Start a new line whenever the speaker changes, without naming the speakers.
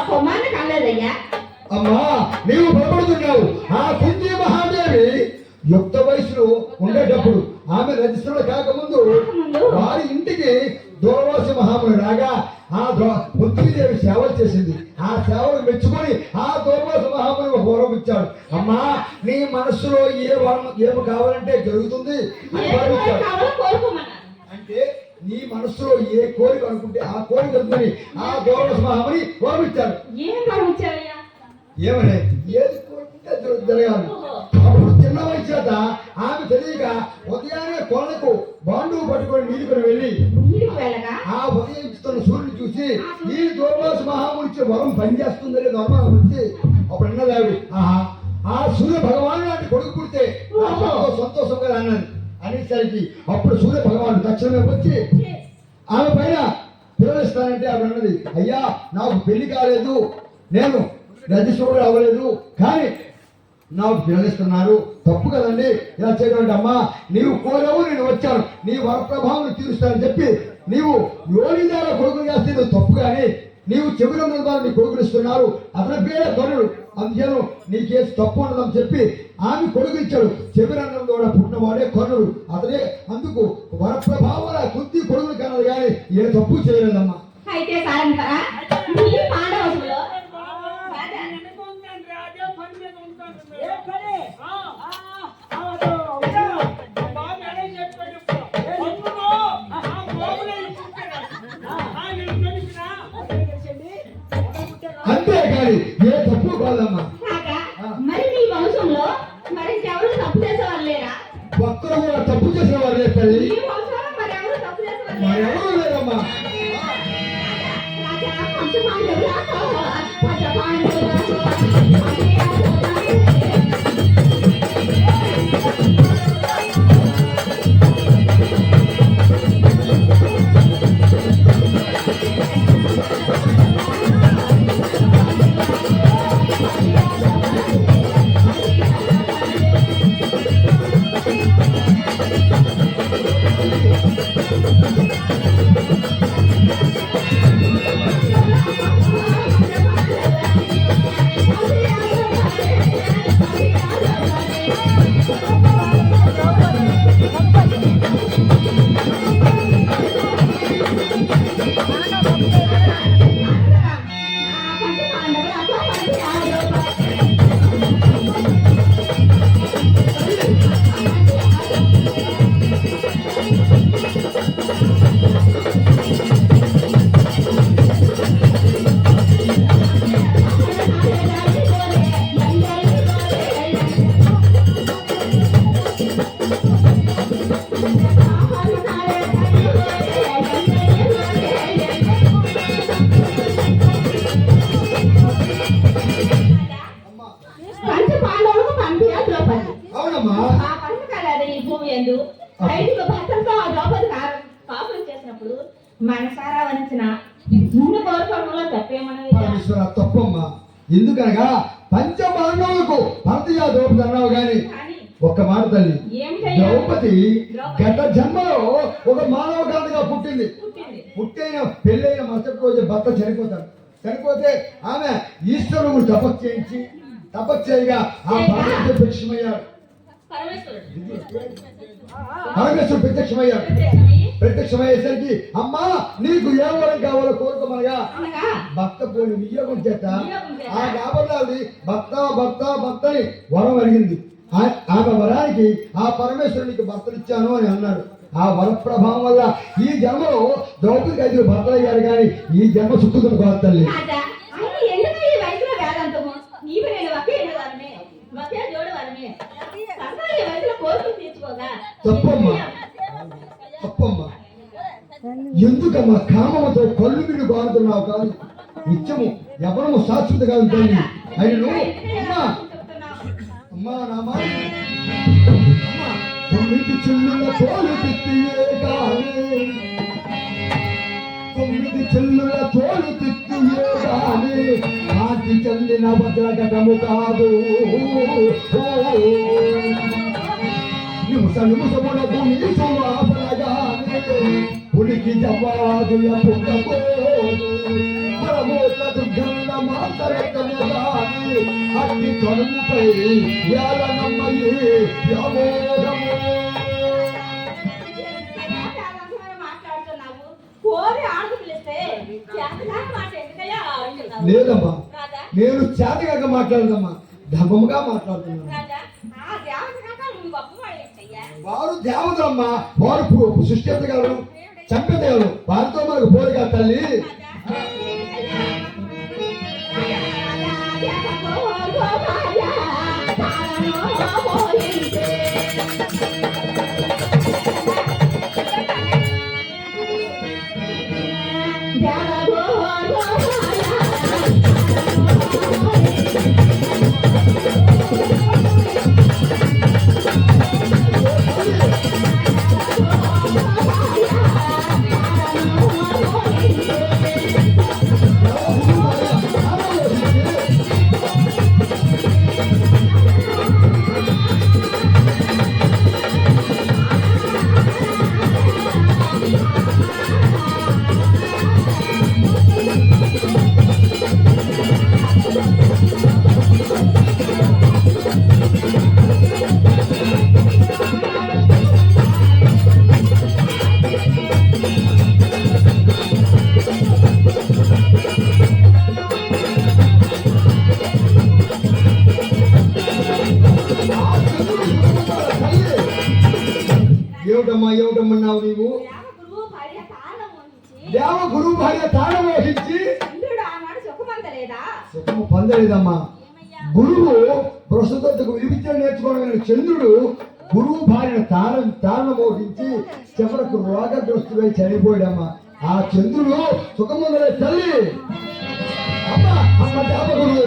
కొమ్మాన్ని కాలేదయ్యా.
అమ్మా నీవు భయపడుతున్నావు. ఆ కుంతి మహాదేవి యుక్త వయసులో ఉండేటప్పుడు ఆమె రజిస్టర్లు కాకముందు వారి ఇంటికి దూర్వాస మహాముని రాగా ఆ కుంతీదేవి సేవలు చేసింది. ఆ సేవలు మెచ్చుకొని ఆ దూర్వాస మహాముని ఒక వరం ఇచ్చాడు. అమ్మా నీ మనస్సులో ఏమి కావాలంటే జరుగుతుంది అంటే నీ మనస్సులో ఏ కోరిక అనుకుంటే ఆ కోరిక జరుగుతుంది. ఆ దూర్వాస మహాముని వరం ఇచ్చాడు. ఏమనే ఏది కోరుకుంటే జరగాలి. అప్పుడు చిన్న వయసు చేత ఆమె తెలియక ఉదయాన్నే కొలకు బాండువు పట్టుకొని నీళ్ళుకొని వెళ్ళి ఆ ఉదయించుతున్న సూర్యుని చూసి ఈ దూర్వాస మహామునిచ్చే వరం పనిచేస్తుంది అనేది అనుమానం వచ్చి అప్పుడు అన్నది ఆవిడ, ఆహా ఆ సూర్య భగవాను లాంటి కొడుకు పుడితే సంతోషంగా అన్నది అనేసరికి అప్పుడు సూర్య భగవాను తక్షణమే వచ్చి ఆమె పైన పిల్లలిస్తానంటే ఆవిడ అన్నది, అయ్యా నాకు పెళ్లి కాలేదు, నేను రజిస్టర్ అవ్వలేదు, కానీ నాకు పిల్లలిస్తున్నారు, తప్పు కదండి ఇలా చేయడం. అమ్మా నీవు కోరావు, నేను వచ్చాను, నీ వరప్రభావం తీరుస్తానని చెప్పి నీవు యోనిదార కొడుకులు చేస్తే నువ్వు తప్పు, కానీ నీవు చెవిరంగం ద్వారా నీ కొడుకులు ఇస్తున్నారు, అతని పేరే కరుడు, అందుచేను నీ కేసు తప్పు ఉండదని చెప్పి ఆమె కొడుకు ఇచ్చాడు. చెవిరంగం ద్వారా పుట్టినవాడే కర్ణుడు, అతనే అందుకు వరప్రభావాల కుంతి కొడుకులు కన్నది, కానీ ఏ తప్పు చేయలేదమ్మా.
అయితే
అంతేకాని ఏ తప్పు కాదమ్మా.
మరి నీ వంశంలో మరి ఎవరు తప్పు చేసేవారు లేరా?
ఒక్కరు కూడా తప్పు చేసిన వారు లేదు తల్లి, ఎవరు లేదమ్మా. తప్పమ్మా. ఎందుకనగా పంచపాండవులకు భరతీయ ద్రౌపది అన్నావు గాని ఒక్క మాట తల్లి, ద్రౌపది గత జన్మలో ఒక మానవ గాంధీగా పుట్టింది. పుట్టైన పెళ్ళైన మరుసటి రోజు భర్త చనిపోతాడు. చనిపోతే ఆమె ఈశ్వరుడు తపస్సు చేయగా ఆ భర్త ప్రత్యక్షమయ్యాడు. పరమేశ్వరుడు ప్రత్యక్షమయ్యేసరికి అమ్మా నీకు ఏ వరం కావాలో కోరుకోమనగా భక్త పోని వియోగం చేత ఆ కాబోలాది భక్తని వరం అడిగింది. ఆమె వరానికి ఆ పరమేశ్వరునికి భర్తనిచ్చాను అని అన్నాడు. ఆ వర ప్రభావం వల్ల ఈ జన్మలో ద్రౌపదికి 5 భర్తలు అయ్యారు, కానీ ఈ జన్మ సుఖం కాదు తల్లి. తప్పమ్మా ఎందుకమ్మా కామముతో కళ్ళు మీరు బాగుతున్నావు కాదు, నిత్యము ఎవరము శాశ్వత కాదు తల్లి. ఆయన నువ్వు అమ్మా నామా అమ్మా 9 చెల్లుల తోలు తిత్తియే గాని 9 చెల్లుల తోలు తిత్తియే గాని ఆటి చెల్లిన భద్రగటము కాదు. నిముసమునకు నీ సువాసనగానే ఉనికి జవాదుల పుట్టకో పరమోత్త దుర్గంధ మాతరకమేదాని అట్టి తొడుముపై యాలనమ్మయి యామోదము.
మాట్లాడుతున్నావు కోరి ఆడు పిలిస్తే చేతగాని మాట ఎందుకయ్యా అంటున్నావు?
లేదమ్మా,
రాజా
నేను చేతగాక మాట్లాడదమ్మా, ధర్మముగా మాట్లాడుతున్నాను.
రాజా ఆ దేవత కాక నువ్వు గొప్పవాడు ఏంటయ్యా?
వారు దేవతలమ్మా, వారు సృష్టించగలరు, చంపేయగలరు. వారితో మనకు పోలిక తల్లి. ఏమిటమ్మా ఏమిటమ్మన్నావు నీవు?
గురువు భార్య తాళం వహించి
దేవ గురువు భార్య తాళం వహించి
చంద్రుడు ఆనాడు సుఖమంతలేదా?
సుఖము పొందలేదమ్మా.
ఏమయ్యా?
గురువు ప్రస్తుతకు వివిద్య నేర్చుకోవడం చంద్రుడు గురువు భార్య తాళం మోహించి చివరకు రోగగ్రస్తుడై చనిపోయాడమ్మా. ఆ చంద్రుడు సుఖముందలే తల్లి. అమ్మ అమ్మ దేవ గురువు